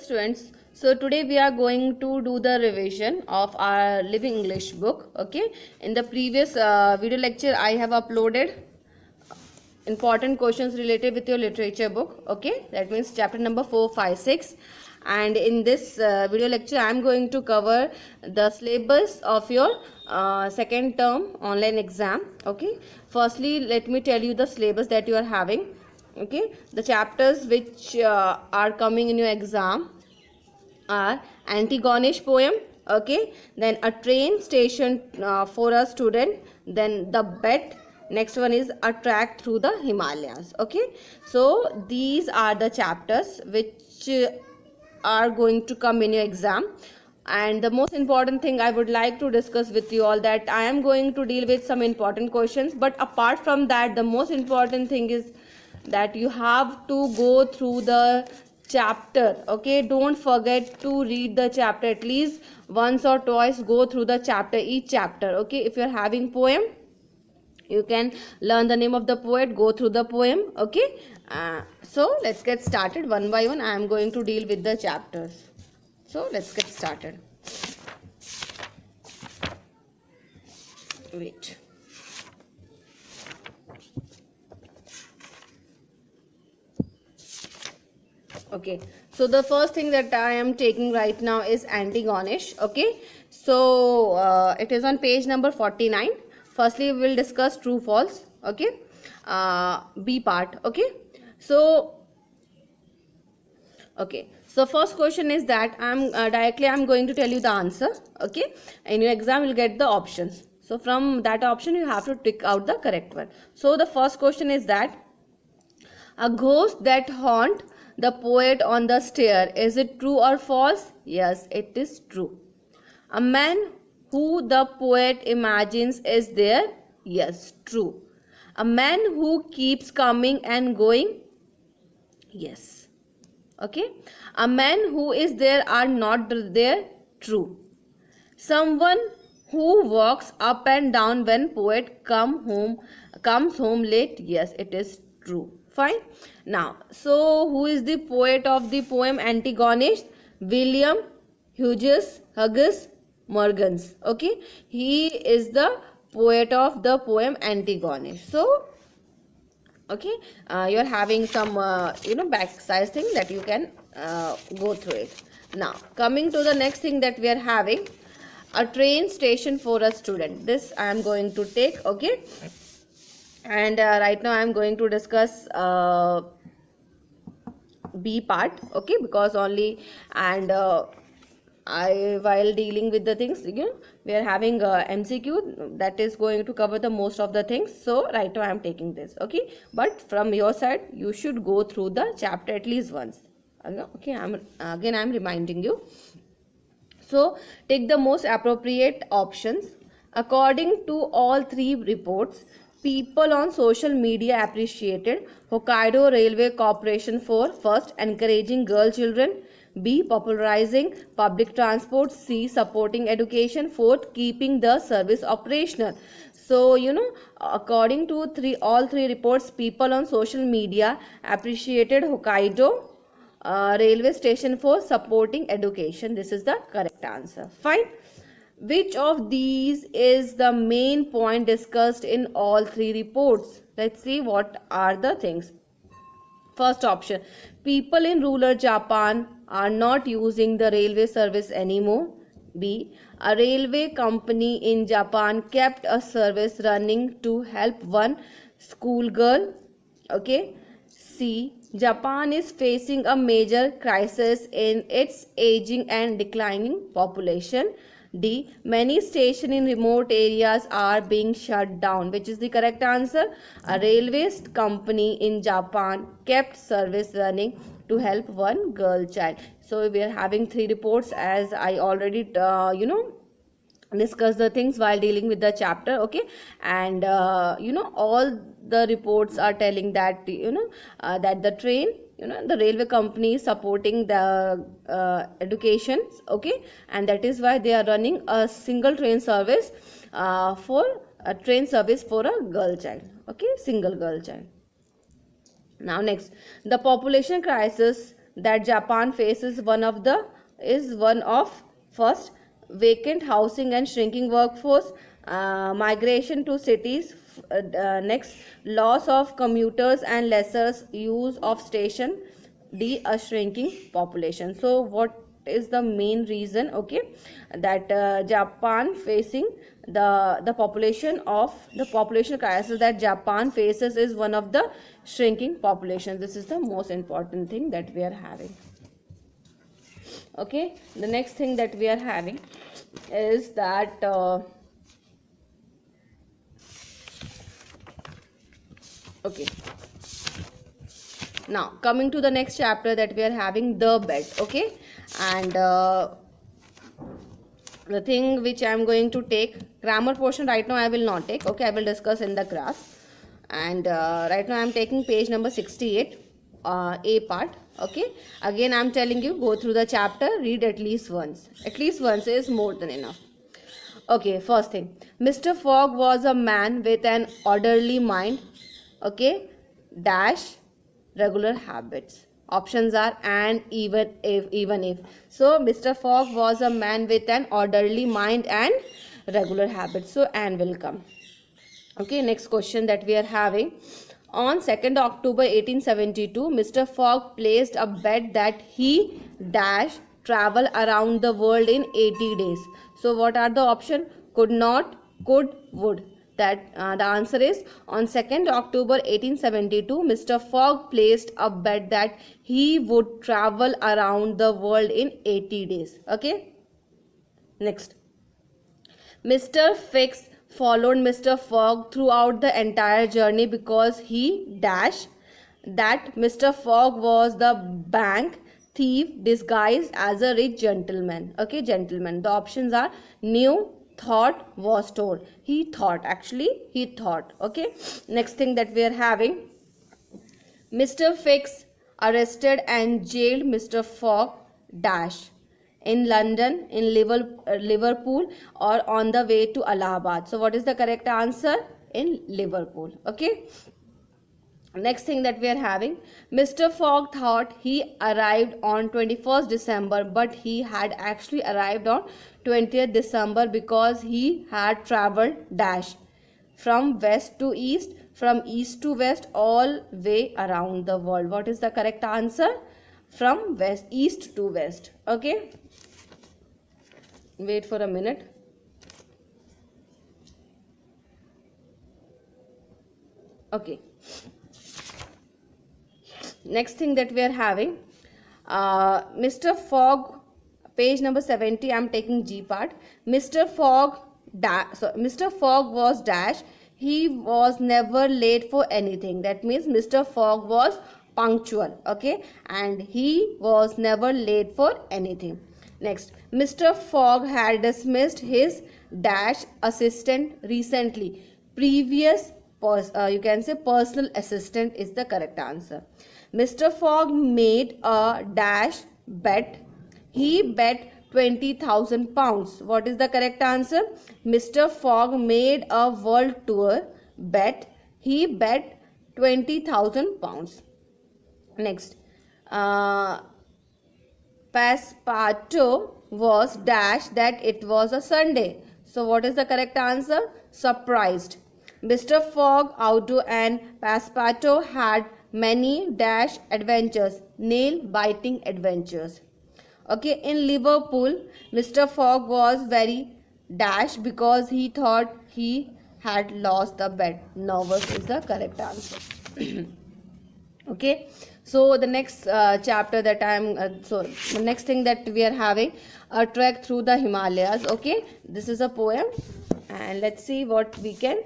students, so today we are going to do the revision of our Living English book. Okay, in the previous video lecture I have uploaded important questions related with your literature book. Okay, that means chapter number 4, 5, 6, and in this video lecture I am going to cover the syllabus of your second term online exam. Okay, firstly let me tell you the syllabus that you are having. Okay, the chapters which are coming in your exam are Antigonish poem, okay, then a train station for a student, then the bet, next one is a track through the Himalayas. Okay, so these are the chapters which are going to come in your exam. And the most important thing I would like to discuss with you all, that I am going to deal with some important questions, but apart from that the most important thing is that you have to go through the chapter. Okay, don't forget to read the chapter at least once or twice. Go through the chapter, each chapter. Okay, if you're having poem, you can learn the name of the poet, go through the poem. Okay, so let's get started one by one. I am going to deal with the chapters, so let's get started. Wait. Okay, so the first thing that I am taking right now is Antigonish. Okay, so it is on page number 49. Firstly we will discuss true false. Okay, B part. Okay, so first question is that I'm going to tell you the answer. Okay, in your exam you'll get the options, so from that option you have to tick out the correct one. So the first question is that a ghost that haunt the poet on the stair, is it true or false? Yes, it is true. A man who the poet imagines is there? Yes, true. A man who keeps coming and going? Yes. Okay. A man who is there are not there? True. Someone who walks up and down when poet comes home late? Yes, it is true. Fine. Now, so who is the poet of the poem Antigonish? William Hughes Morgans. Okay, he is the poet of the poem Antigonish. So, okay, you are having some backside thing that you can go through it. Now, coming to the next thing that we are having, a train station for a student. This I am going to take. Okay, and right now I am going to discuss B part. Okay, because only and while dealing with the things, we are having MCQ that is going to cover the most of the things. So right now I am taking this. Okay, but from your side you should go through the chapter at least once. Okay, I'm reminding you. So take the most appropriate options. According to all three reports, people on social media appreciated Hokkaido Railway Corporation for first, encouraging girl children, B, popularizing public transport, C, supporting education, fourth, keeping the service operational. So, according to all three reports, people on social media appreciated Hokkaido railway station for supporting education. This is the correct answer. Fine. Which of these is the main point discussed in all three reports? Let's see what are the things. First option, people in rural Japan are not using the railway service anymore. B, a railway company in Japan kept a service running to help one schoolgirl. Okay. C, Japan is facing a major crisis in its aging and declining population. D, many stations in remote areas are being shut down. Which is the correct answer? A railway company in Japan kept service running to help one girl child. So we are having three reports, as I already discuss the things while dealing with the chapter. Okay, and all the reports are telling that that the train, the railway company is supporting the education. Okay, and that is why they are running a single train service for a girl child. Okay, single girl child. Now next, the population crisis that Japan faces one of first, vacant housing and shrinking workforce, migration to cities, next, loss of commuters and lesser use of station, D, a shrinking population. So what is the main reason, okay, that Japan facing the population crisis that Japan faces is one of the shrinking population. This is the most important thing that we are having. Okay, the next thing that we are having is that okay, now coming to the next chapter that we are having, the bed. Okay, and the thing which I am going to take, grammar portion right now I will not take, okay, I will discuss in the class. And right now I am taking page number 68, A part. Okay, again I am telling you, go through the chapter, read at least once is more than enough. Okay, first thing, Mr. Fogg was a man with an orderly mind, okay, dash, regular habits. Options are and, even if. So Mr. Fogg was a man with an orderly mind and regular habits. So and will come. Okay, next question that we are having. On 2nd October 1872, Mr. Fogg placed a bet that he dash travel around the world in 80 days. So what are the options? Could not, could, would. That the answer is, on 2nd October 1872, Mr. Fogg placed a bet that he would travel around the world in 80 days. Okay. Next, Mr. Fix followed Mr. Fogg throughout the entire journey because he dash that Mr. Fogg was the bank thief disguised as a rich gentleman. Okay, gentleman. The options are knew, thought, was told. He thought, actually he thought. Okay, next thing that we are having, Mr. Fix arrested and jailed Mr. Fogg dash in London, in Liverpool, or on the way to Allahabad. So what is the correct answer? In Liverpool. Okay, next thing that we are having, Mr. Fogg thought he arrived on 21st December, but he had actually arrived on 20th December because he had traveled dash from west to east, from east to west, all way around the world. What is the correct answer? From west, east to west. Okay, wait for a minute. Okay, next thing that we are having, Mr. Fogg, page number 70, I am taking G part. Mr. Fogg was dash, he was never late for anything. That means Mr. Fogg was punctual. Okay, and he was never late for anything. Next, Mr. Fogg had dismissed his dash assistant recently. Previous, you can say personal assistant is the correct answer. Mr. Fogg made a dash bet. He bet 20,000 pounds. What is the correct answer? Mr. Fogg made a world tour bet. He bet 20,000 pounds. Next, Passepartout was dash that it was a Sunday. So what is the correct answer? Surprised. Mr. Fogg, Auto and Passepartout had many dash adventures, nail biting adventures. Okay, in Liverpool, Mr. Fogg was very dash because he thought he had lost the bet. Nervous is the correct answer. Okay, so the next chapter that the next thing that we are having, a trek through the Himalayas. Okay, this is a poem, and let's see what we can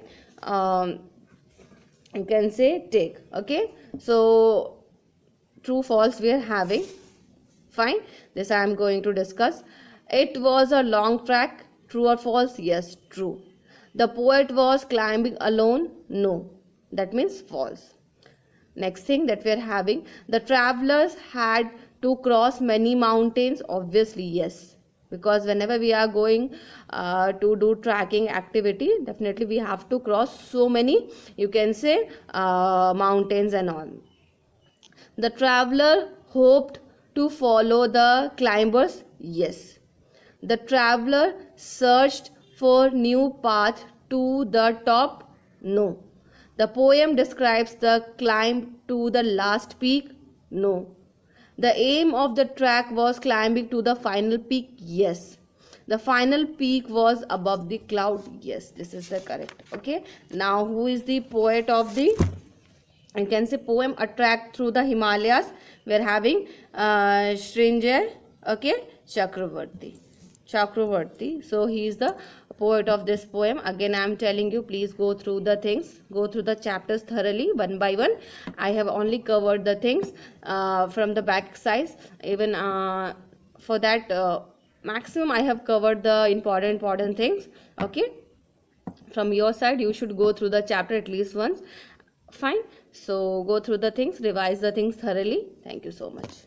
you can say take. Okay, so true false we are having. Fine, this I am going to discuss. It was a long trek. True or false? Yes, true. The poet was climbing alone. No, that means false. Next thing that we are having, the travelers had to cross many mountains. Obviously yes, because whenever we are going to do trekking activity, definitely we have to cross so many, you can say, mountains and all. The traveler hoped to follow the climbers? Yes. The traveler searched for new path to the top? No. The poem describes the climb to the last peak? No. The aim of the track was climbing to the final peak? Yes. The final peak was above the cloud? Yes, this is the correct. Okay. Now, who is the poet of the, you can say, poem A Track Through the Himalayas? We are having Srinjay, okay, Chakravarti. So he is the poet of this poem. Again, I am telling you, please go through the things, go through the chapters thoroughly, one by one. I have only covered the things from the back side. Even for that, maximum I have covered the important things. Okay, from your side, you should go through the chapter at least once. Fine. So go through the things, revise the things thoroughly. Thank you so much.